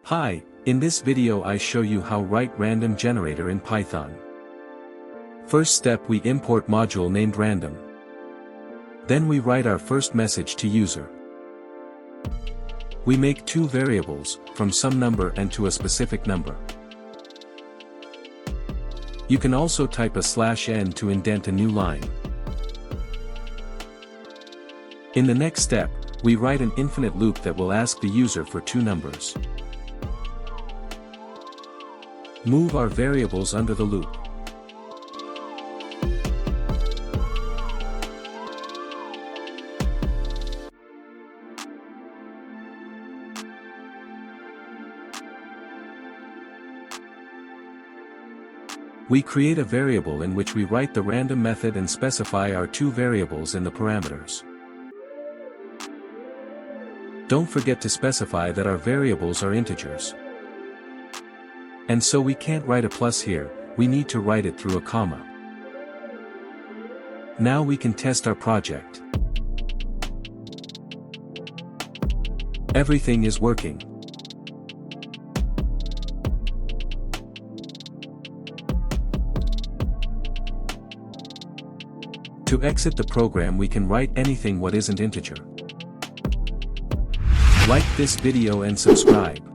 Hi, in this video I show you how write random generator in Python. First step, we import module named random. Then we write our first message to user. We make two variables, from some number and to a specific number. You can also type a /n to indent a new line. In the next step, we write an infinite loop that will ask the user for two numbers. Move our variables under the loop. We create a variable in which we write the random method and specify our two variables in the parameters. Don't forget to specify that our variables are integers. And so we can't write a plus here, we need to write it through a comma. Now we can test our project. Everything is working. To exit the program, we can write anything what isn't integer. Like this video and subscribe.